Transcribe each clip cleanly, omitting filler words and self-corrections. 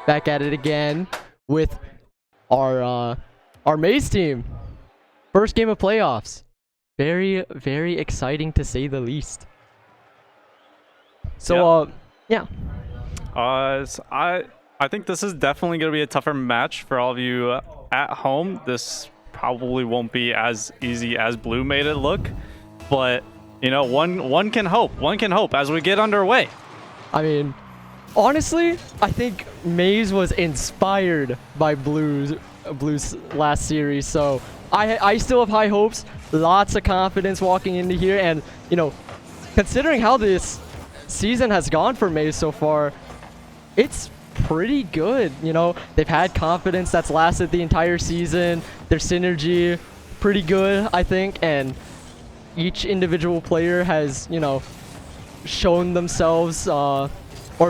back at it again with our Maze team. First game of playoffs. Very, very exciting to say the least. So, yeah. So I think this is definitely going to be a tougher match for all of you at home. This probably won't be as easy as Blue made it look, but you know, one can hope. One can hope as we get underway. I mean, honestly, I think Maze was inspired by Blue's last series, so I still have high hopes, lots of confidence walking into here, and you know, considering how this season has gone for Maze so far, it's pretty good. You know, they've had confidence that's lasted the entire season. Their synergy, pretty good, I think, and each individual player has, you know, shown themselves or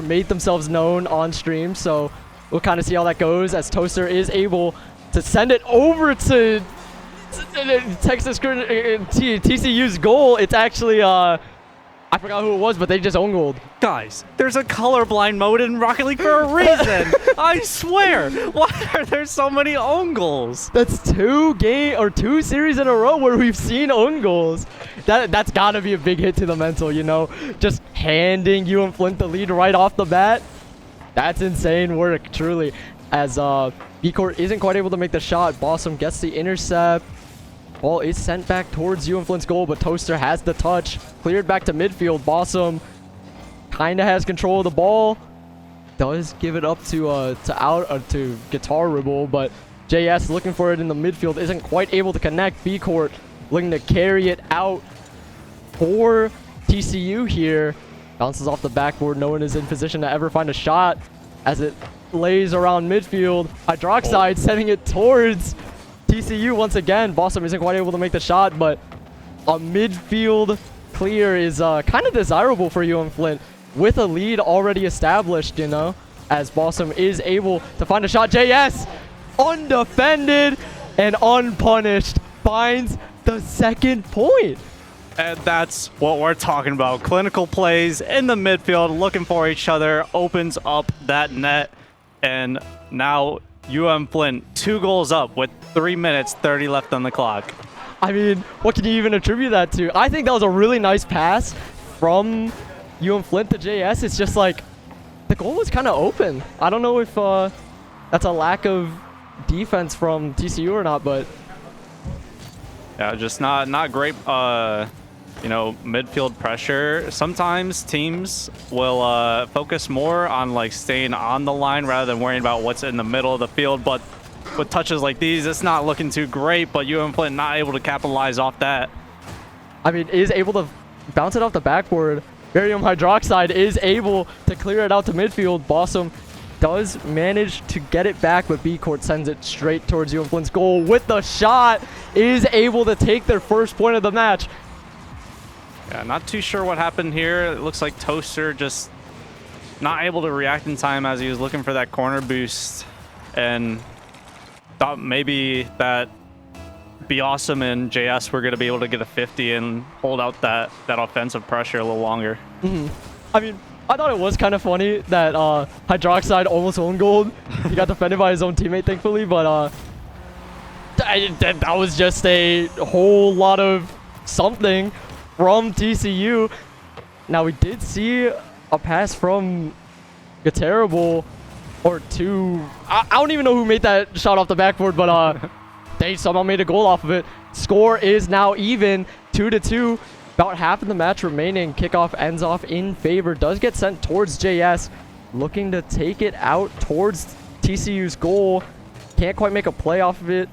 made themselves known on stream. So we'll kind of see how that goes as Toaster is able to send it over to Texas TCU's goal. It's actually I forgot who it was, but they just own gold. Guys, there's a colorblind mode in Rocket League for a reason. I swear. Why are there so many own goals? That's two series in a row where we've seen own goals. That's got to be a big hit to the mental, you know? Just handing UM-Flint the lead right off the bat. That's insane work, truly. As B-Court isn't quite able to make the shot, Bossum gets the intercept. Ball is sent back towards UM-Flint's goal, but Toaster has the touch. Cleared back to midfield. Bossum kind of has control of the ball. Does give it up to Guitar Ribble, but JS looking for it in the midfield. Isn't quite able to connect. B-Court looking to carry it out for TCU here. Bounces off the backboard. No one is in position to ever find a shot as it lays around midfield. Hydroxide sending it towards TCU once again. Bossum isn't quite able to make the shot, but a midfield clear is kind of desirable for UM-Flint with a lead already established, you know, as Bossum is able to find a shot. JS, undefended and unpunished, finds the second point. And that's what we're talking about. Clinical plays in the midfield, looking for each other, opens up that net, and now UM-Flint 2 goals up with 3 minutes 30 left on the clock. I mean, what can you even attribute that to? I think that was a really nice pass from UM-Flint to JS. It's just like the goal was kind of open. I don't know if that's a lack of defense from TCU or not, but yeah, just not great. You know, midfield pressure. Sometimes teams will focus more on like staying on the line rather than worrying about what's in the middle of the field. But with touches like these, it's not looking too great. But UM-Flint not able to capitalize off that. I mean, is able to bounce it off the backboard. Barium Hydroxide is able to clear it out to midfield. Bossum does manage to get it back, but B-Court sends it straight towards UM-Flint's goal with the shot. Is able to take their first point of the match. Yeah, not too sure what happened here. It looks like Toaster just not able to react in time as he was looking for that corner boost, and thought maybe that Be Awesome and JS were going to be able to get a 50 and hold out that offensive pressure a little longer. I mean, I thought it was kind of funny that Hydroxide almost owned gold. He got defended by his own teammate, thankfully, but that was just a whole lot of something from TCU. Now, we did see a pass from Terrible or two. I don't even know who made that shot off the backboard, but they somehow made a goal off of it. Score is now even, 2-2. About half of the match remaining. Kickoff ends off in favor. Does get sent towards JS. Looking to take it out towards TCU's goal. Can't quite make a play off of it.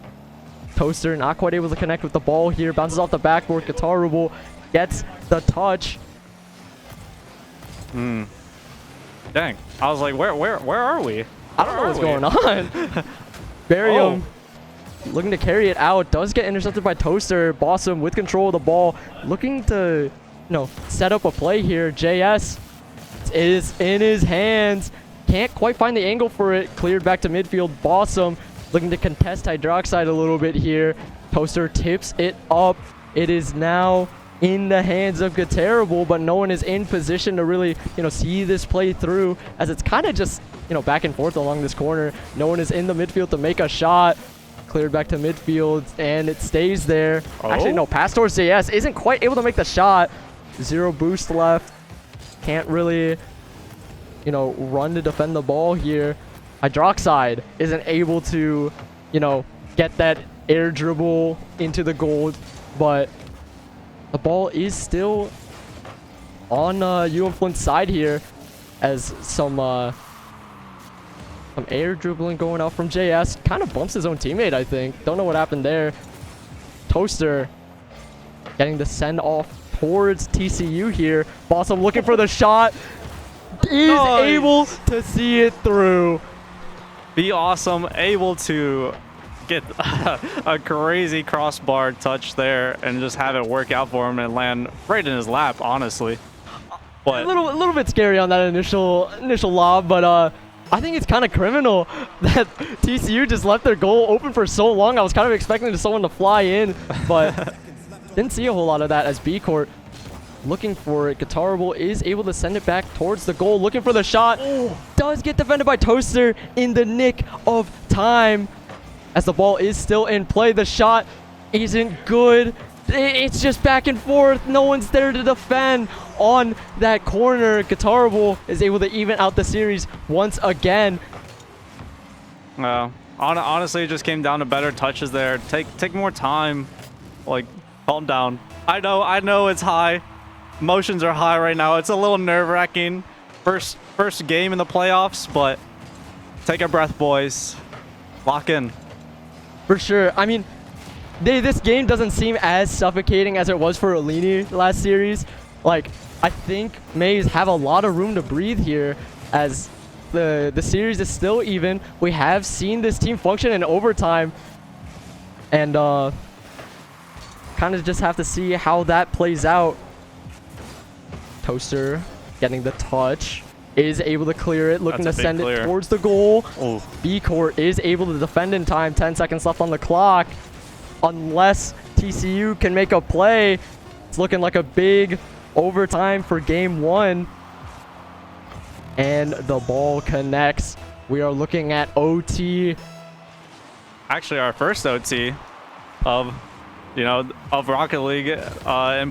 Toaster not quite able to connect with the ball here. Bounces off the backboard. Guitar Ribble gets the touch. Dang. I was like, where are we? I don't know what's going on. Barium looking to carry it out. Does get intercepted by Toaster. Bossum with control of the ball. Looking to, you know, set up a play here. JS is in his hands. Can't quite find the angle for it. Cleared back to midfield. Bossum looking to contest Hydroxide a little bit here. Toaster tips it up. It is now in the hands of Terrible, but no one is in position to really, see this play through, as it's kind of just, back and forth along this corner. No one is in the midfield to make a shot. Cleared back to midfield, and it stays there. Oh? Actually, no, pass towards JS. Isn't quite able to make the shot. 0 boost left. Can't really, run to defend the ball here. Hydroxide isn't able to, get that air dribble into the goal, but the ball is still on UM-Flint's side here, as some air dribbling going out from JS. Kind of bumps his own teammate, I think. Don't know what happened there. Toaster getting the send off towards TCU here. Bossum looking for the shot. Is able to see it through. Be awesome, able to get a crazy crossbar touch there and just have it work out for him and land right in his lap, honestly. But a little bit scary on that initial lob, but I think it's kind of criminal that TCU just left their goal open for so long. I was kind of expecting someone to fly in, but didn't see a whole lot of that, as B-Court looking for it. Guitarable is able to send it back towards the goal, looking for the shot. Does get defended by Toaster in the nick of time, as the ball is still in play. The shot isn't good. It's just back and forth. No one's there to defend on that corner. Guitarable is able to even out the series once again. Honestly, it just came down to better touches there. Take more time. Like, calm down. I know it's high. Emotions are high right now. It's a little nerve-wracking. First game in the playoffs, but take a breath, boys. Lock in. For sure. I mean, this game doesn't seem as suffocating as it was for Alini last series. Like, I think Mays have a lot of room to breathe here, as the series is still even. We have seen this team function in overtime, and kind of just have to see how that plays out. Toaster getting the touch, is able to clear it, looking to send it towards the goal. B-Court is able to defend in time. 10 seconds left on the clock. Unless TCU can make a play, it's looking like a big overtime for game 1. And the ball connects. We are looking at OT. Actually, our first OT of Rocket League in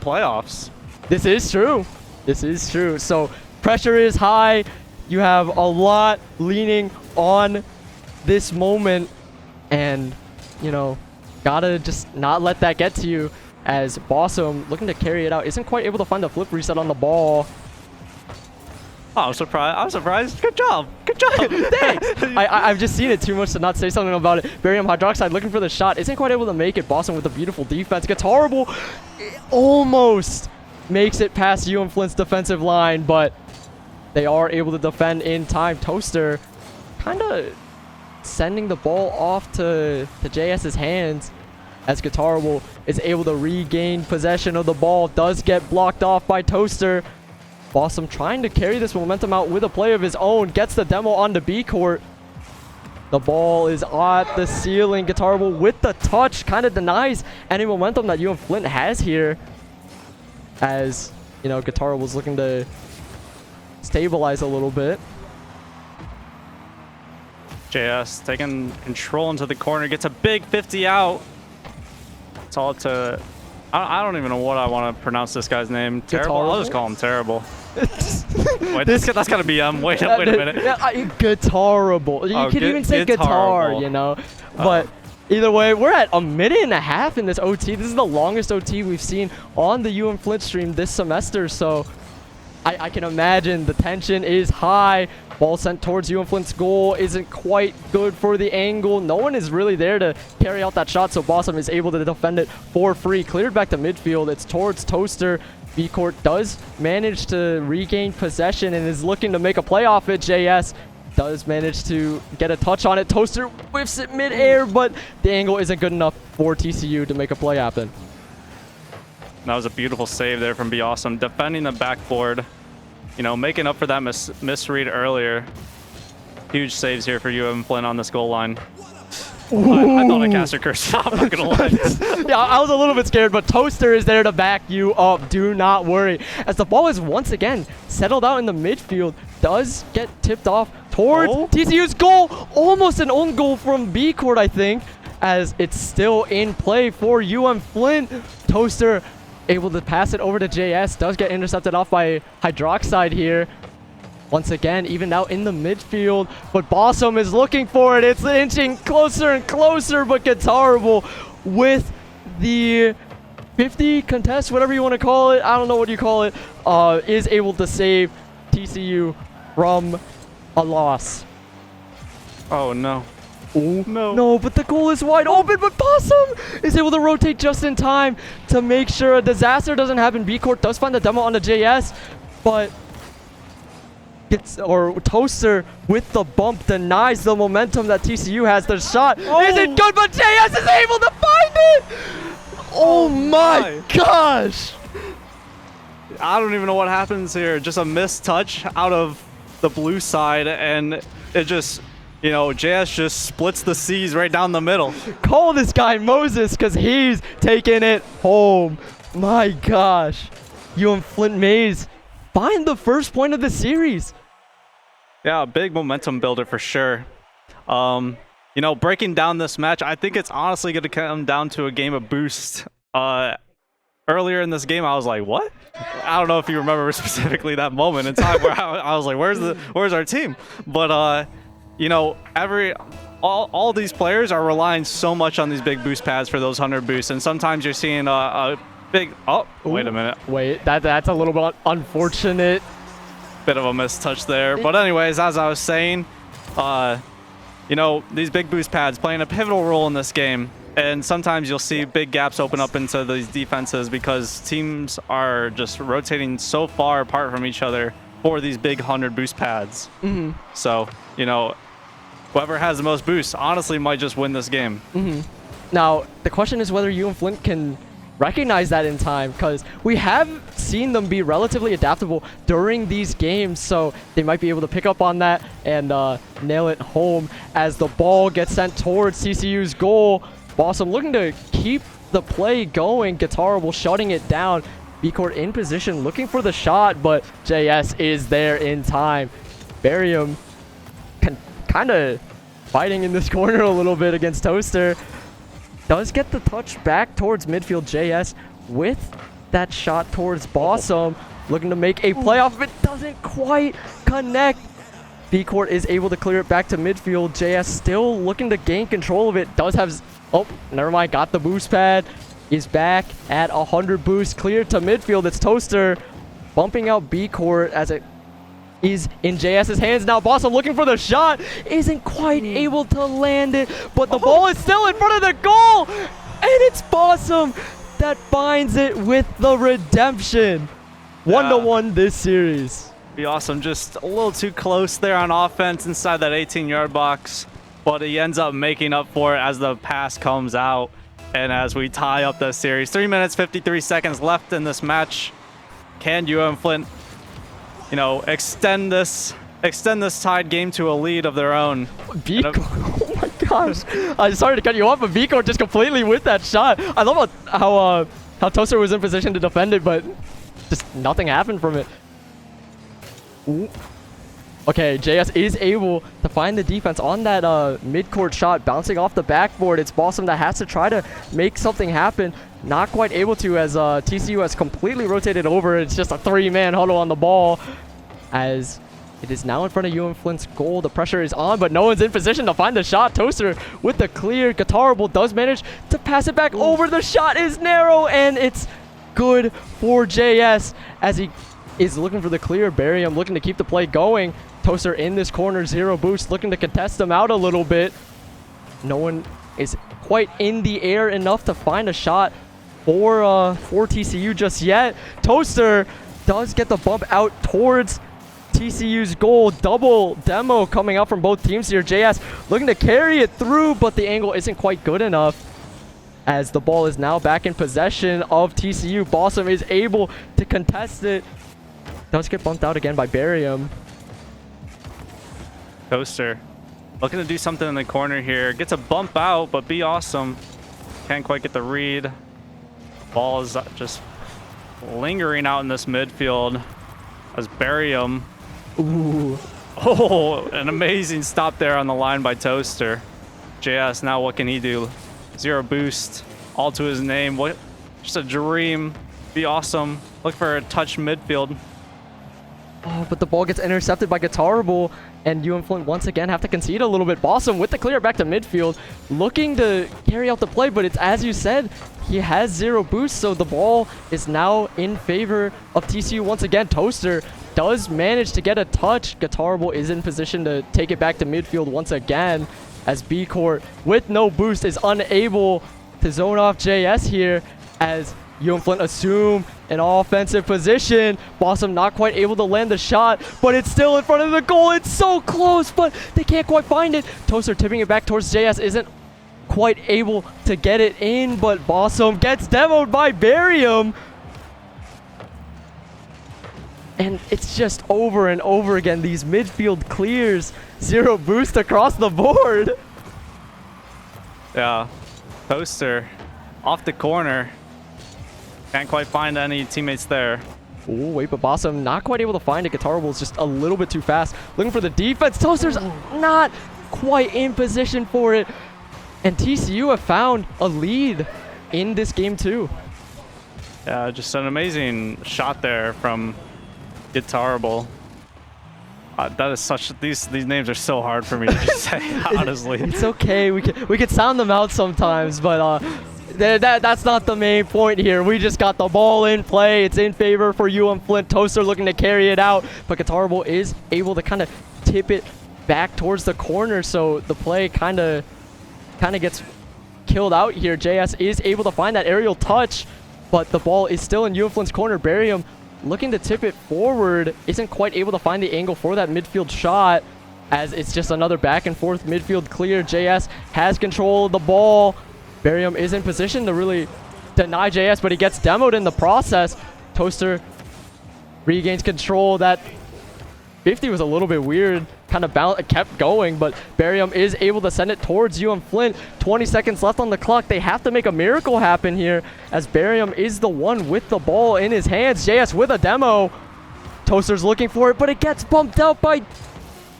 playoffs. This is true. This is true. So pressure is high. You have a lot leaning on this moment, and gotta just not let that get to you, as Bossum looking to carry it out isn't quite able to find the flip reset on the ball. Oh, I'm surprised. Good job. Thanks. I've just seen it too much to not say something about it. Barium Hydroxide looking for the shot, isn't quite able to make it. Bossum with a beautiful defense. Guitarable almost makes it past UM-Flint's defensive line, but they are able to defend in time. Toaster kind of sending the ball off to JS's hands, as Guitarable is able to regain possession of the ball. Does get blocked off by Toaster. Bossum trying to carry this momentum out with a play of his own. Gets the demo onto B-Court. The ball is at the ceiling. Guitarable with the touch kind of denies any momentum that UM-Flint has here, as Guitarable's looking to stabilize a little bit. JS taking control into the corner, gets a big 50 out. It's all to, I don't even know what I want to pronounce this guy's name. Terrible. I'll just call him Terrible. Wait, that's got to be wait a minute. Guitarable. You could even say guitar, But either way, we're at a minute and a half in this OT. This is the longest OT we've seen on the UM-Flint stream this semester, so I can imagine the tension is high. Ball sent towards UM-Flint's goal isn't quite good for the angle. No one is really there to carry out that shot, so Bossum is able to defend it for free. Cleared back to midfield. It's towards Toaster. B-Court does manage to regain possession and is looking to make a play off it. JS does manage to get a touch on it. Toaster whiffs it mid-air, but the angle isn't good enough for TCU to make a play happen. That was a beautiful save there from Be Awesome, defending the backboard. Making up for that misread earlier. Huge saves here for UM-Flint on this goal line. I thought I cast a curse. I'm not gonna lie. Yeah, I was a little bit scared, but Toaster is there to back you up. Do not worry. As the ball is once again settled out in the midfield, does get tipped off towards TCU's goal. Almost an own goal from B Court, I think, as it's still in play for UM-Flint. Toaster able to pass it over to JS. Does get intercepted off by Hydroxide here. Once again, even out in the midfield, but Bossum is looking for it. It's inching closer and closer, but Guitarable with the 50 contest, whatever you want to call it, I don't know what you call it, is able to save TCU from a loss. Oh no. Oh no, but the goal is wide open, but Possum is able to rotate just in time to make sure a disaster doesn't happen. B-Court does find the demo on the JS, but Toaster with the bump denies the momentum that TCU has. The shot isn't good, but JS is able to find it! Oh my gosh! I don't even know what happens here. Just a missed touch out of the blue side, and it just, you know, JS just splits the seas right down the middle. Call this guy Moses, because he's taking it home. My gosh. UM-Flint Maze find the first point of the series. Yeah, a big momentum builder for sure. You know, breaking down this match, I think it's honestly going to come down to a game of boost. Earlier in this game, I was like, what? I don't know if you remember specifically that moment in time where I was like, where's our team? But, you know, all these players are relying so much on these big boost pads for those 100 boosts, and sometimes you're seeing a big... Oh, wait a minute. Wait, that's a little bit unfortunate. Bit of a mistouch there. But anyways, as I was saying, you know, these big boost pads playing a pivotal role in this game. And sometimes you'll see big gaps open up into these defenses because teams are just rotating so far apart from each other for these big 100 boost pads. So, you know, whoever has the most boosts honestly might just win this game. Now, the question is whether UM-Flint can recognize that in time, because we have seen them be relatively adaptable during these games, so they might be able to pick up on that and nail it home as the ball gets sent towards TCU's goal. Bossum looking to keep the play going. Guitarable shutting it down. B-Court in position looking for the shot, but JS is there in time. Barium kind of fighting in this corner a little bit against Toaster. Does get the touch back towards midfield. JS with that shot towards Bossum. Looking to make a play off of it. Doesn't quite connect. B-Court is able to clear it back to midfield. JS still looking to gain control of it. Does have... Oh, never mind. Got the boost pad. Is back at 100 boost. Clear to midfield. It's Toaster bumping out B-Court as it is in JS's hands now. Bossum looking for the shot. Isn't quite able to land it, but the ball is still in front of the goal. And it's Bossum that finds it with the redemption. 1-1 this series. Be awesome. Just a little too close there on offense inside that 18-yard box, but he ends up making up for it as the pass comes out and as we tie up the series. 3 minutes, 53 seconds left in this match. Can UM-Flint, you know, extend this tied game to a lead of their own? Oh my gosh. I'm sorry to cut you off, but Vico just completely with that shot. I love how Toaster was in position to defend it, but just nothing happened from it. Ooh. Okay, JS is able to find the defense on that mid-court shot, bouncing off the backboard. It's Bossum that has to try to make something happen. Not quite able to, as TCU has completely rotated over. It's just a three-man huddle on the ball as it is now in front of UM-Flint's goal. The pressure is on, but no one's in position to find the shot. Toaster with the clear. Guitarable does manage to pass it back over. The shot is narrow, and it's good for JS as he is looking for the clear. Barium looking to keep the play going. Toaster in this corner, 0 boost, looking to contest them out a little bit. No one is quite in the air enough to find a shot for TCU just yet. Toaster does get the bump out towards TCU's goal. Double demo coming out from both teams here. JS looking to carry it through, but the angle isn't quite good enough as the ball is now back in possession of TCU. Bossum is able to contest it. Does get bumped out again by Barium. Toaster Looking to do something in the corner here. Gets a bump out, but be awesome. Can't quite get the read. Ball is just lingering out in this midfield as Barium. Ooh. Oh, an amazing stop there on the line by Toaster. JS, now what can he do? 0 boost, all to his name. What? Just a dream. Be awesome. Look for a touch midfield. Oh, but the ball gets intercepted by Guitarable, and UM-Flint once again have to concede a little bit. Bossum with the clear back to midfield, looking to carry out the play, but it's as you said, he has 0 boost, so the ball is now in favor of TCU once again. Toaster does manage to get a touch. Guitarable is in position to take it back to midfield once again, as B-Court with no boost is unable to zone off JS here, as UM-Flint assume an offensive position. Bossum not quite able to land the shot, but it's still in front of the goal. It's so close, but they can't quite find it. Toaster tipping it back towards JS, isn't quite able to get it in, but Bossum gets demoed by Barium. And it's just over and over again, these midfield clears. 0 boost across the board. Yeah, Toaster off the corner. Can't quite find any teammates there. Oh, wait, but Bossum not quite able to find it. Guitarable is just a little bit too fast. Looking for the defense. Toaster's not quite in position for it. And TCU have found a lead in this game too. Yeah, just an amazing shot there from Guitarable. That is such. These names are so hard for me to just say. Honestly, It's okay. We can sound them out sometimes, but that's not the main point here. We just got the ball in play. It's in favor for UM-Flint. Toaster looking to carry it out, but Guitarable is able to kind of tip it back towards the corner, so the play kind of gets killed out here. JS is able to find that aerial touch, but the ball is still in UM-Flint's corner. Barium looking to tip it forward, isn't quite able to find the angle for that midfield shot, as it's just another back and forth midfield clear. JS has control of the ball. Barium is in position to really deny JS, but he gets demoed in the process. Toaster regains control. That 50 was a little bit weird, kind of kept going, but Barium is able to send it towards UM-Flint. 20 seconds left on the clock. They have to make a miracle happen here, as Barium is the one with the ball in his hands. JS with a demo. Toaster's looking for it, but it gets bumped out by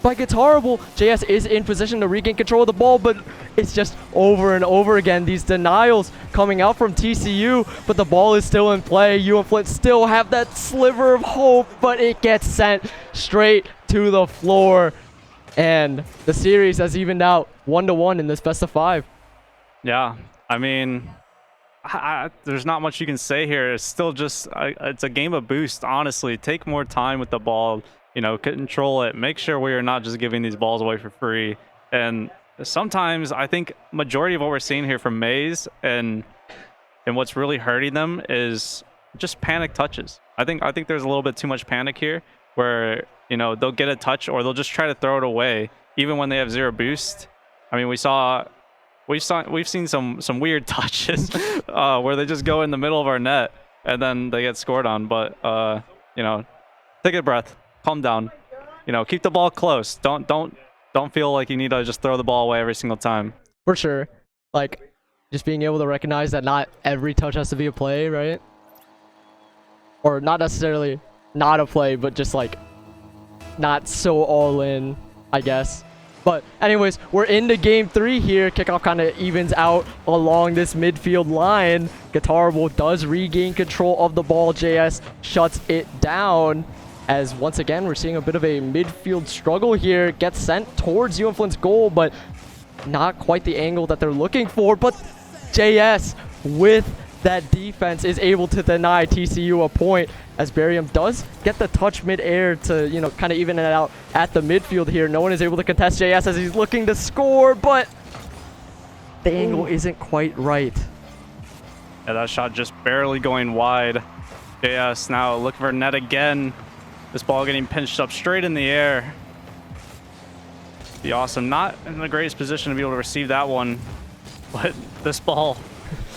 Guitarable. JS is in position to regain control of the ball, but it's just over and over again, these denials coming out from TCU, but the ball is still in play. UM-Flint still have that sliver of hope, but it gets sent straight to the floor, and the series has evened out 1-1 in this best of 5. yeah. I mean, there's not much you can say here. It's still just it's a game of boost. Honestly, take more time with the ball. You know, control it. Make sure we are not just giving these balls away for free. And sometimes I think majority of what we're seeing here from Maze and what's really hurting them is just panic touches. I think there's a little bit too much panic here, where they'll get a touch or they'll just try to throw it away even when they have 0 boost. I mean, we've seen some weird touches where they just go in the middle of our net and then they get scored on. But take a breath. Calm down. Keep the ball close. Don't feel like you need to just throw the ball away every single time. For sure. Like, just being able to recognize that not every touch has to be a play, right? Or not necessarily not a play, but just like not so all in, I guess. But anyways, we're into game 3 here. Kickoff kind of evens out along this midfield line. Guitarable does regain control of the ball. JS shuts it down, as once again we're seeing a bit of a midfield struggle here. Gets sent towards UM-Flint's goal, but not quite the angle that they're looking for. But JS with that defense is able to deny TCU a point, as Barium does get the touch mid-air to kind of even it out at the midfield here. No one is able to contest JS as he's looking to score, but the angle isn't quite right. Yeah, that shot just barely going wide. JS now looking for net again. This ball getting pinched up straight in the air. Be awesome. Not in the greatest position to be able to receive that one, but this ball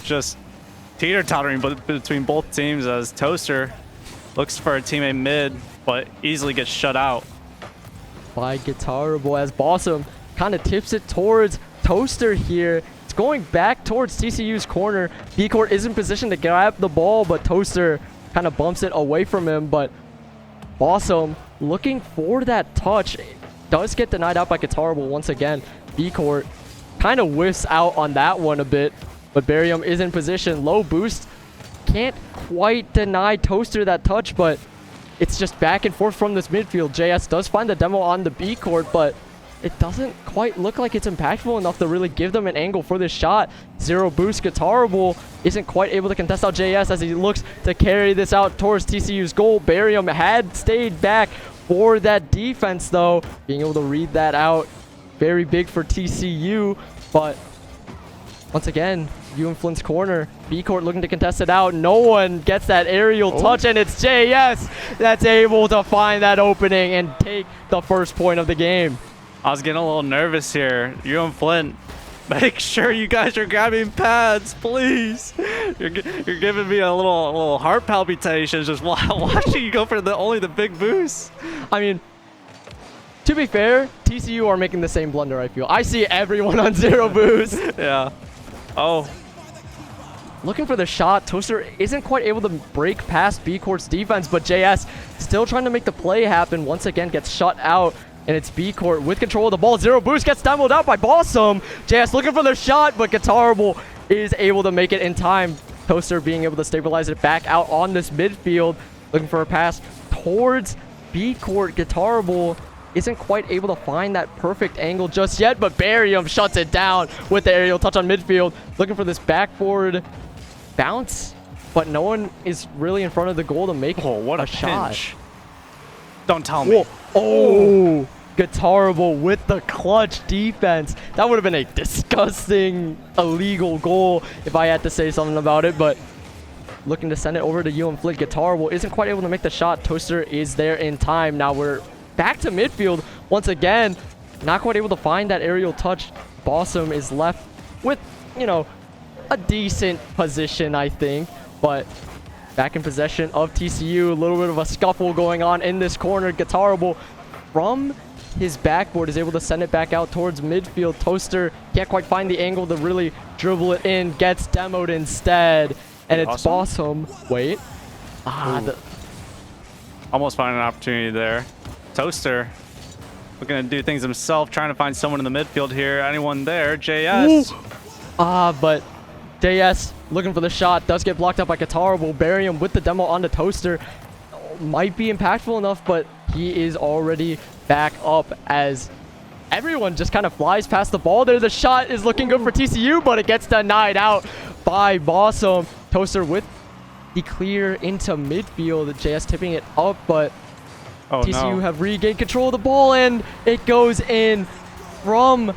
just teeter-tottering between both teams, as Toaster looks for a teammate mid, but easily gets shut out By Guitarable, as Bossum kind of tips it towards Toaster here. It's going back towards TCU's corner. B-Court is in position to grab the ball, but Toaster kind of bumps it away from him. But Awesome looking for that touch. Does get denied out by Guitarable once again. B-Court kind of whiffs out on that one a bit, but Barium is in position. Low boost. Can't quite deny Toaster that touch, but it's just back and forth from this midfield. JS does find the demo on the B court, but it doesn't quite look like it's impactful enough to really give them an angle for this shot. Zero boost. Guitarable isn't quite able to contest out JS as he looks to carry this out towards TCU's goal. Barium had stayed back for that defense, though. Being able to read that out, very big for TCU, but once again, UM-Flint's corner. B-Court looking to contest it out. No one gets that aerial touch, and it's JS that's able to find that opening and take the first point of the game. I was getting a little nervous here. UM-Flint, make sure you guys are grabbing pads, please. You're giving me a little heart palpitations just watching you go for only the big boost. I mean, to be fair, TCU are making the same blunder, I feel. I see everyone on zero boost. Yeah. Oh. Looking for the shot. Toaster isn't quite able to break past B-Court's defense, but JS still trying to make the play happen. Once again, gets shut out, and it's B-Court with control of the ball. Zero boost gets demoed out by Bossum. JS looking for the shot, but Guitarable is able to make it in time. Toaster being able to stabilize it back out on this midfield. Looking for a pass towards B-Court. Guitarable isn't quite able to find that perfect angle just yet, but Barium shuts it down with the aerial touch on midfield. Looking for this backboard bounce, but no one is really in front of the goal to make what a shot. Pinch. Don't tell me. Oh, Guitarable with the clutch defense. That would have been a disgusting, illegal goal if I had to say something about it, but looking to send it over to UM-Flint. Guitarable isn't quite able to make the shot. Toaster is there in time. Now we're back to midfield once again. Not quite able to find that aerial touch. Bossum is left with, you know, a decent position, I think, but back in possession of TCU. A little bit of a scuffle going on in this corner. Guitarable from his backboard is able to send it back out towards midfield. Toaster can't quite find the angle to really dribble it in. Gets demoed instead, and it's Bossum. Wait. Almost found an opportunity there. Toaster looking to do things himself, trying to find someone in the midfield here. Anyone there? JS. But JS looking for the shot. Does get blocked up by Guitarable. Barium with the demo on the Toaster. Might be impactful enough, but he is already back up as everyone just kind of flies past the ball there. The shot is looking good for TCU, but it gets denied out by Bossum. Toaster with the clear into midfield. JS tipping it up, but TCU have regained control of the ball, and it goes in from,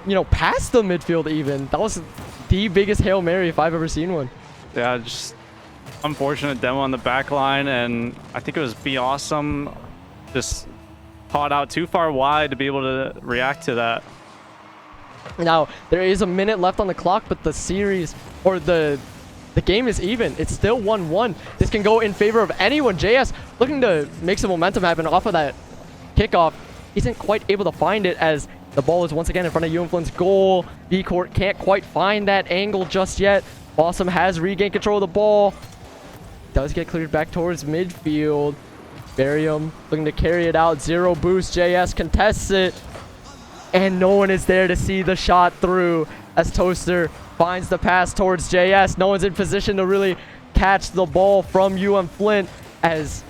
you know, past the midfield even. That was the biggest Hail Mary if I've ever seen one. Yeah, just unfortunate demo on the back line, and I think it was Be Awesome just caught out too far wide to be able to react to that. Now, there is a minute left on the clock, but the series, or the game is even. It's still 1-1. This can go in favor of anyone. JS looking to make some momentum happen off of that kickoff. Isn't quite able to find it as the ball is once again in front of UM-Flint's goal. B-Court can't quite find that angle just yet. Awesome has regained control of the ball. Does get cleared back towards midfield. Barium looking to carry it out. Zero boost. JS contests it. And no one is there to see the shot through as Toaster finds the pass towards JS. No one's in position to really catch the ball from UM-Flint as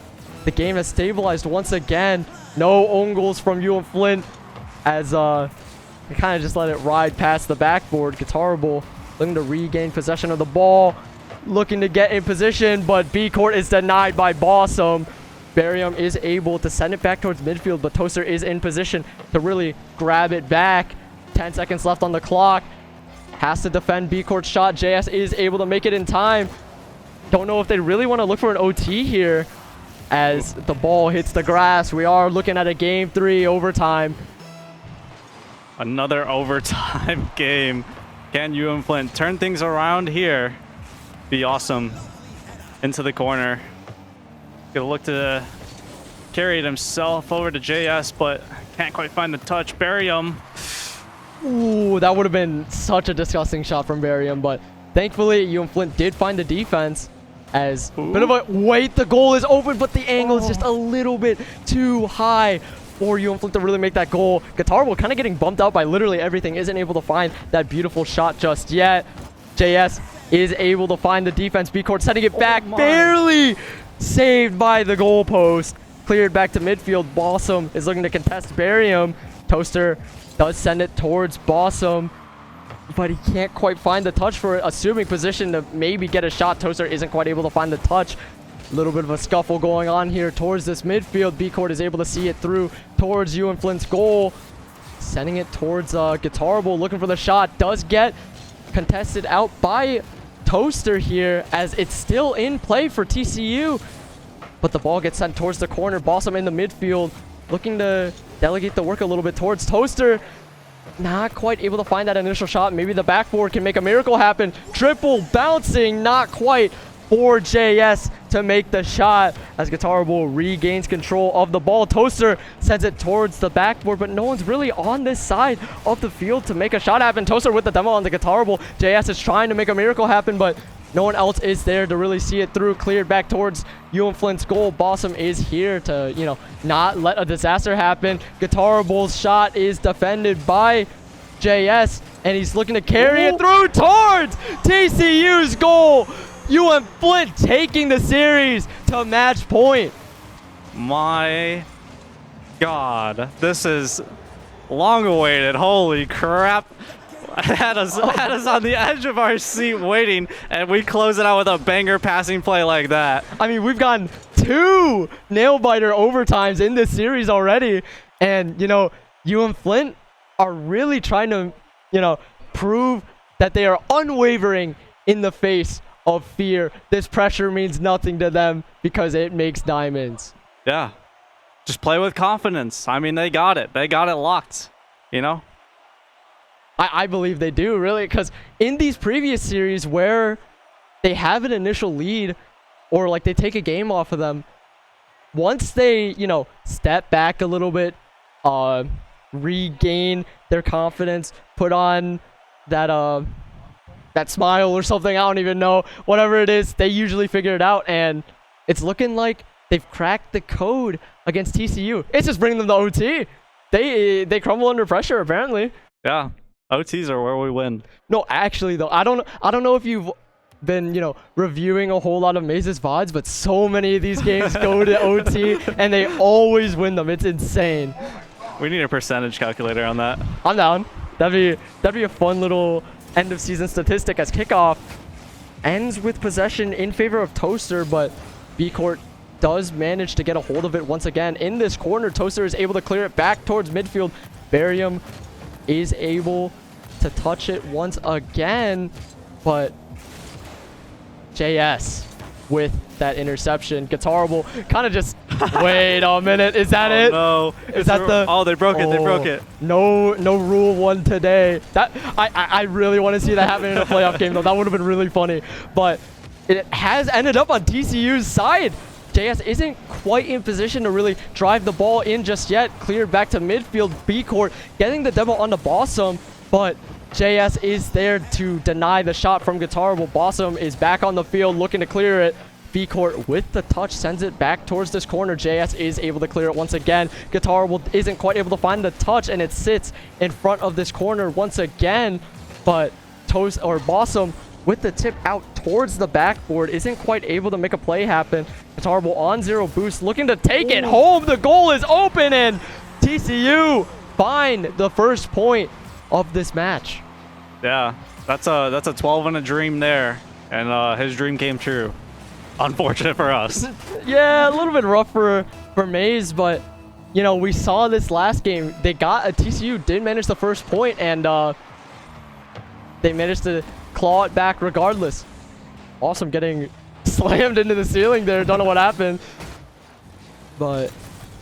the game has stabilized once again. No own goals from UM-Flint as they kind of just let it ride past the backboard. Guitarable looking to regain possession of the ball, looking to get in position, but B-Court is denied by Bossum. Barium is able to send it back towards midfield, but Toaster is in position to really grab it back. 10 seconds left on the clock. Has to defend B-Court's shot. JS is able to make it in time. Don't know if they really want to look for an OT here as the ball hits the grass. We are looking at a game 3 overtime. Another overtime game. Can UM-Flint turn things around here? Be Awesome into the corner. Gonna look to carried himself over to JS, but can't quite find the touch. Barium. Ooh, that would have been such a disgusting shot from Barium, but thankfully UM-Flint did find the defense. As bit of a wait, the goal is open, but the angle is just a little bit too high for UM-Flint to really make that goal. Guitarable kind of getting bumped out by literally everything, isn't able to find that beautiful shot just yet. JS is able to find the defense. B-Court sending it back, barely saved by the goalpost. Cleared back to midfield. Bossum is looking to contest Barium. Toaster does send it towards Bossum, but he can't quite find the touch for it. Assuming position to maybe get a shot. Toaster isn't quite able to find the touch. A little bit of a scuffle going on here towards this midfield. B-Court is able to see it through towards UM-Flint's goal. Sending it towards Guitarable, looking for the shot. Does get contested out by Toaster here, as it's still in play for TCU. But the ball gets sent towards the corner. Bossum in the midfield, looking to delegate the work a little bit towards Toaster. Not quite able to find that initial shot. Maybe the backboard can make a miracle happen. Triple bouncing, not quite for JS to make the shot, as Guitarable regains control of the ball. Toaster sends it towards the backboard, but no one's really on this side of the field to make a shot happen. Toaster with the demo on the Guitarable. JS is trying to make a miracle happen, but no one else is there to really see it through. Cleared back towards UM-Flint's goal. Bossum is here to, you know, not let a disaster happen. Guitarable's shot is defended by JS, and he's looking to carry it through towards TCU's goal. UM-Flint taking the series to match point. My God, this is long awaited. Holy crap. Had us on the edge of our seat waiting, and we close it out with a banger passing play like that. I mean, we've gotten 2 nail-biter overtimes in this series already, and, you know, UM-Flint are really trying to, you know, prove that they are unwavering in the face of fear. This pressure means nothing to them because it makes diamonds. Yeah. Just play with confidence. I mean, they got it. They got it locked, you know? I believe they do, really, because in these previous series where they have an initial lead or, like, they take a game off of them, once they, you know, step back a little bit, regain their confidence, put on that that smile or something, I don't even know, whatever it is, they usually figure it out, and it's looking like they've cracked the code against TCU. It's just bringing them to OT. They crumble under pressure, apparently. Yeah, OTs are where we win. No, actually though, I don't know if you've been, you know, reviewing a whole lot of Maze's VODs, but so many of these games go to OT and they always win them. It's insane. We need a percentage calculator on that. I'm down. That'd be a fun little end of season statistic, as kickoff ends with possession in favor of Toaster, but B-Court does manage to get a hold of it once again. In this corner, Toaster is able to clear it back towards midfield. Barium is able to touch it once again, but JS with that interception. Guitarable kind of just wait a minute, is that it? No, is that the they broke it. They broke it. No rule 1 today. That I really want to see that happen in a playoff game though. That would have been really funny, but it has ended up on TCU's side. JS isn't quite in position to really drive the ball in just yet. Cleared back to midfield. B-Court getting the demo on the Bossum, but JS is there to deny the shot from Guitarable. Bossum is back on the field looking to clear it. B-Court with the touch sends it back towards this corner. JS is able to clear it once again. Guitarable isn't quite able to find the touch, and it sits in front of this corner once again, but Bossum with the tip out towards the backboard isn't quite able to make a play happen. Guitarable on 0 boost, looking to take it home. The goal is open, and TCU find the first point of this match. Yeah, that's a 12 and a dream there, and his dream came true. Unfortunate for us. Yeah, a little bit rough for Maze, but you know, we saw this last game. TCU did manage the first point, and they managed to claw it back regardless. Awesome, getting slammed into the ceiling there. Don't know what happened, but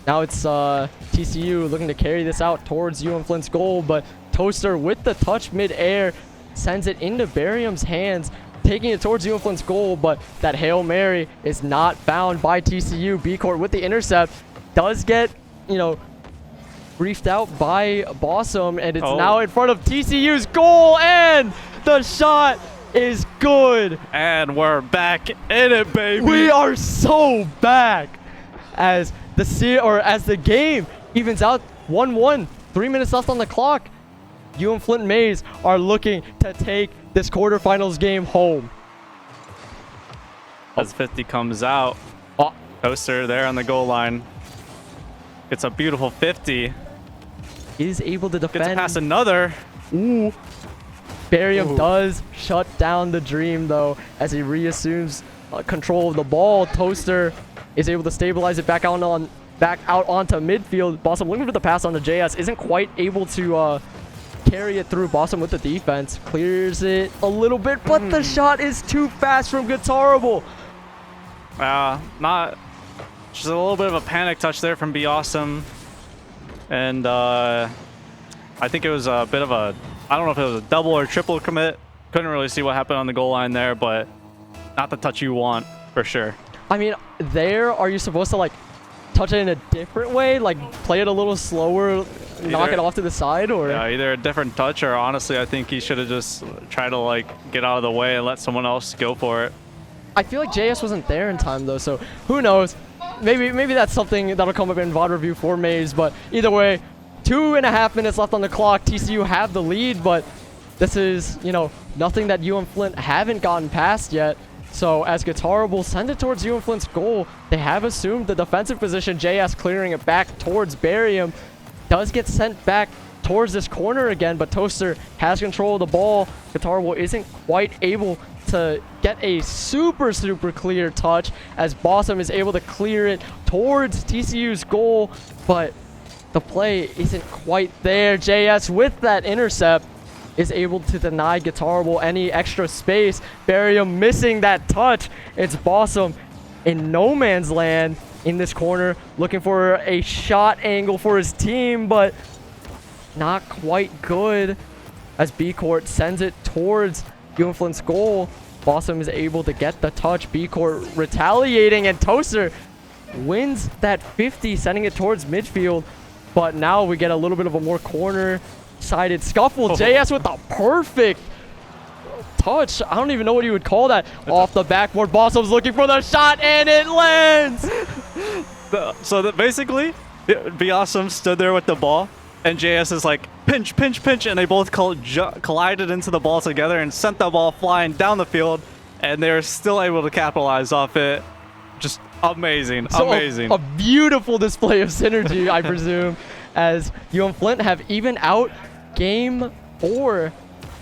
now it's TCU looking to carry this out towards UM-Flint's goal, but Toaster with the touch mid-air sends it into Barium's hands, taking it towards UM-Flint's goal, but that Hail Mary is not found by TCU. B-Court with the intercept. does get, you know, briefed out by Bossum, and it's now in front of TCU's goal, and the shot is good. And we're back in it, baby. We are so back as the game evens out 1-1. 3 minutes left on the clock. UM-Flint Maize are looking to take this quarterfinals game home. As 50 comes out, Toaster there on the goal line. It's a beautiful 50. Is able to defend. Gets past another. Ooh. Barium does shut down the dream, though, as he reassumes control of the ball. Toaster is able to stabilize it back out onto midfield. Bossum looking for the pass on the JS. Isn't quite able to carry it through. Bossum with the defense. Clears it a little bit, but the shot is too fast from Guitarable. Not... Just a little bit of a panic touch there from Be Awesome. And I think it was a bit of a... I don't know if it was a double or triple commit. Couldn't really see what happened on the goal line there, but not the touch you want, for sure. I mean, are you supposed to, like, touch it in a different way? Like, play it a little slower, knock it off to the side, or...? Yeah, either a different touch, or honestly, I think he should have just tried to, like, get out of the way and let someone else go for it. I feel like JS wasn't there in time, though, so who knows? Maybe that's something that'll come up in VOD review for Maize, but either way, 2.5 minutes left on the clock. TCU have the lead, but this is, you know, nothing that UM-Flint haven't gotten past yet. So as Guitarable send it towards UM-Flint's goal, they have assumed the defensive position. JS clearing it back towards Barium. Does get sent back towards this corner again, but Toaster has control of the ball. Guitarable isn't quite able to get a super clear touch as Bossum is able to clear it towards TCU's goal, but the play isn't quite there. JS with that intercept is able to deny Guitarable any extra space. Barium missing that touch. It's Bossum in no man's land in this corner, looking for a shot angle for his team, but not quite good as B-Court sends it towards UM-Flint's goal. Bossum is able to get the touch. B-Court retaliating, and Toaster wins that 50, sending it towards midfield. But now we get a little bit of a more corner-sided scuffle. JS with the perfect touch. I don't even know what you would call that. Off the backboard, Bossum's looking for the shot, and it lands! So basically, Be Awesome stood there with the ball, and JS is like, pinch, pinch, pinch, and they both collided into the ball together and sent the ball flying down the field, and they're still able to capitalize off it. Just amazing, amazing. A beautiful display of synergy, I presume, as UM-Flint have even out game 4.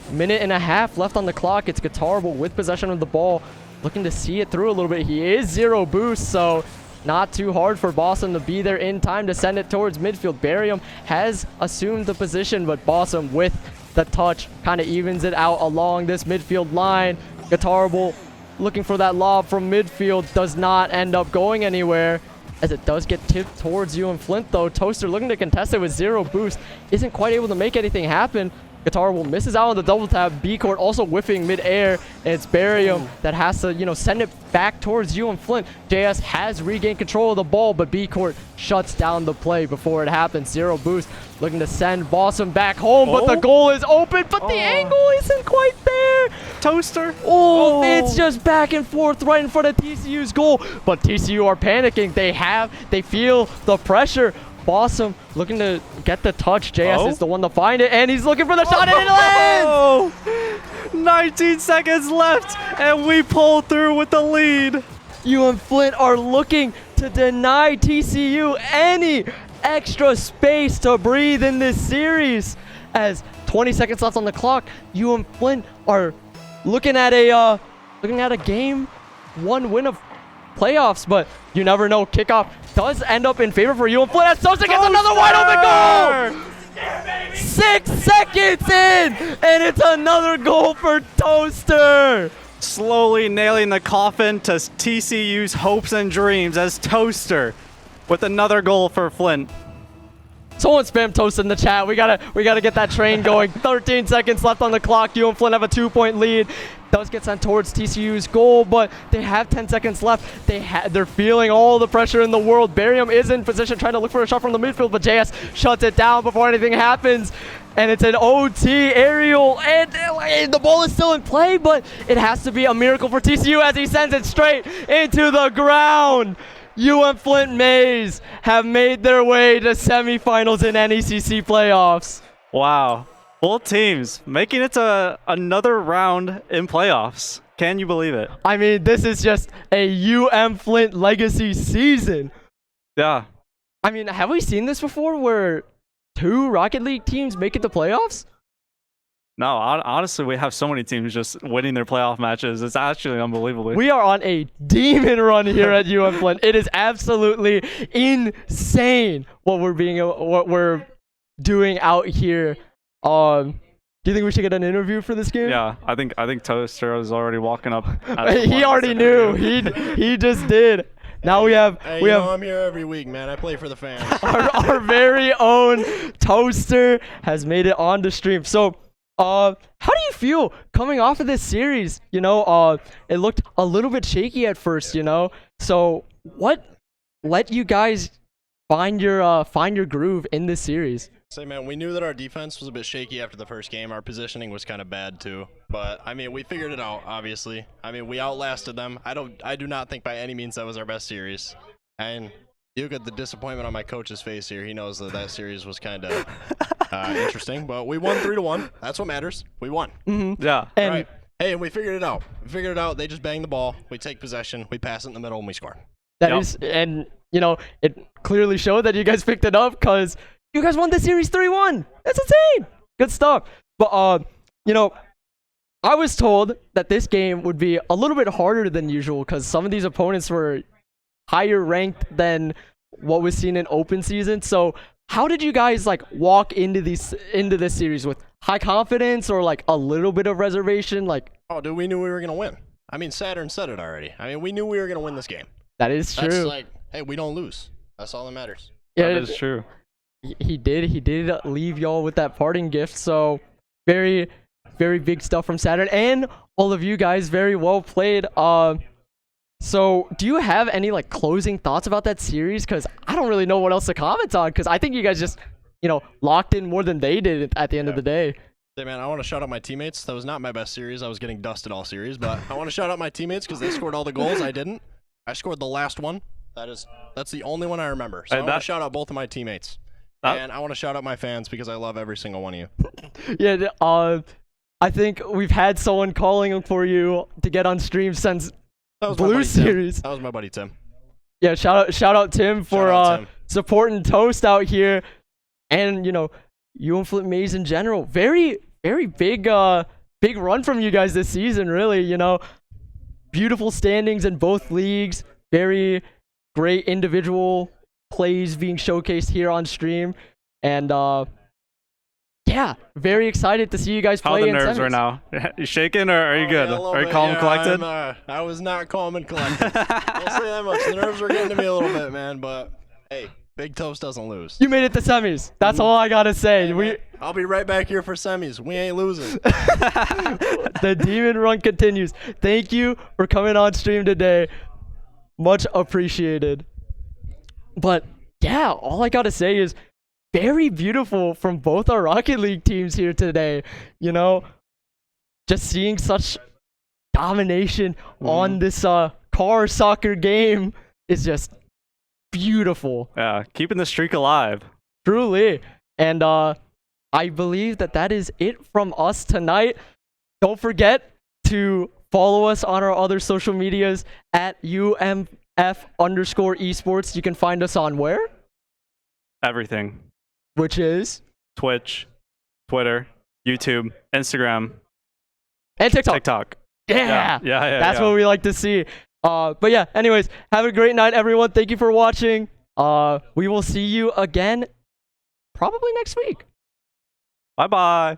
1.5 minutes left on the clock. It's Guitarable with possession of the ball, looking to see it through a little bit. He is 0 boost, so not too hard for Bossum to be there in time to send it towards midfield. Barium has assumed the position, but Bossum with the touch kind of evens it out along this midfield line. Guitarable looking for that lob from midfield, does not end up going anywhere, as it does get tipped towards UM-Flint, though. Toaster looking to contest it with 0 boost, isn't quite able to make anything happen. Guitarable misses out on the double tap. B-Court also whiffing mid-air, and it's Barium that has to, you know, send it back towards UM-Flint. JS has regained control of the ball, but B-Court shuts down the play before it happens. 0 boost, looking to send Bossum back home, but the goal is open, but the angle isn't quite there. Toaster. It's just back and forth right in front of TCU's goal, but TCU are panicking. They feel the pressure. Bossum looking to get the touch. JS is the one to find it, and he's looking for the shot, and it lands! 19 seconds left, and we pull through with the lead. UM-Flint are looking to deny TCU any extra space to breathe in this series. As 20 seconds left on the clock, UM-Flint are looking at a game 1 win of playoffs, but you never know. Kickoff does end up in favor for UM-Flint as Toaster gets another wide open goal! 6 seconds in, and it's another goal for Toaster! Slowly nailing the coffin to TCU's hopes and dreams as Toaster with another goal for Flint. Someone spam Toaster in the chat. We gotta get that train going. 13 seconds left on the clock. UM-Flint have a 2-point lead. does get sent towards TCU's goal, but they have 10 seconds left. They're feeling all the pressure in the world. Barium is in position trying to look for a shot from the midfield, but JS shuts it down before anything happens. And it's an OT aerial, and the ball is still in play, but it has to be a miracle for TCU as he sends it straight into the ground. UM-Flint Maize have made their way to semifinals in NECC playoffs. Wow. Both teams making it to another round in playoffs. Can you believe it? I mean, this is just a UM-Flint legacy season. Yeah. I mean, have we seen this before where 2 Rocket League teams make it to playoffs? No, honestly, we have so many teams just winning their playoff matches. It's actually unbelievable. We are on a demon run here at UM-Flint. It is absolutely insane what we're doing out here. Do you think we should get an interview for this game? Yeah, I think Toaster is already walking up. He already knew. He just did. Now we have I'm here every week, man. I play for the fans. our very own Toaster has made it on the stream. So, how do you feel coming off of this series? You know, it looked a little bit shaky at first, you know. So, what let you guys find your groove in this series? Say, man, we knew that our defense was a bit shaky after the first game. Our positioning was kind of bad too. But I mean, we figured it out. Obviously, I mean, we outlasted them. I do not think by any means that was our best series. And you get the disappointment on my coach's face here. He knows that series was kind of interesting. But we won 3-1. That's what matters. We won. Mm-hmm. Yeah. And right. Hey, and we figured it out. They just bang the ball. We take possession. We pass it in the middle, and we score. that is, and you know, it clearly showed that you guys picked it up because you guys won the series 3-1. That's insane. Good stuff. But you know, I was told that this game would be a little bit harder than usual because some of these opponents were higher ranked than what was seen in open season. So how did you guys like walk into this series with high confidence or like a little bit of reservation? Like, oh, dude, we knew we were gonna win. I mean, Saturn said it already. I mean, we knew we were gonna win this game. that is true. That's like, hey, we don't lose. That's all that matters. Yeah, That is true. He did leave y'all with that parting gift. So very, very big stuff from Saturn, and all of you guys very well played. So do you have any like closing thoughts about that series? Because I don't really know what else to comment on. Because I think you guys just, you know, locked in more than they did at the end of the day. Hey, man, I want to shout out my teammates. That was not my best series. I was getting dusted all series, but I want to shout out my teammates because they scored all the goals. I didn't. I scored the last one. That's the only one I remember. So I want to shout out both of my teammates. And I want to shout out my fans because I love every single one of you. Yeah, I think we've had someone calling for you to get on stream since Blue Series. That was my buddy Tim. Yeah, shout out Tim for supporting Toast out here, and you know, UM-Flint Maize in general. Very, very big run from you guys this season. Really, you know, beautiful standings in both leagues. Very great individual plays being showcased here on stream, and yeah, very excited to see you guys play. How are the in nerves semis. right now? You shaking or are you good? Are you calm and collected? I was not calm and collected. I'll say that much. The nerves were getting to me a little bit, man. But hey, Big Toast doesn't lose. You made it to semis. That's all I gotta say. Hey, I'll be right back here for semis. We ain't losing. The demon run continues. Thank you for coming on stream today. Much appreciated. But yeah, all I gotta say is very beautiful from both our Rocket League teams here today. You know, just seeing such domination on this car soccer game is just beautiful. Yeah, keeping the streak alive. Truly. And I believe that is it from us tonight. Don't forget to follow us on our other social medias at UMF_esports. You can find us on where? Everything. Which is? Twitch, Twitter, YouTube, Instagram, and TikTok. TikTok. Yeah. That's yeah. what we like to see. But yeah, anyways, have a great night, everyone. Thank you for watching. We will see you again probably next week. Bye-bye.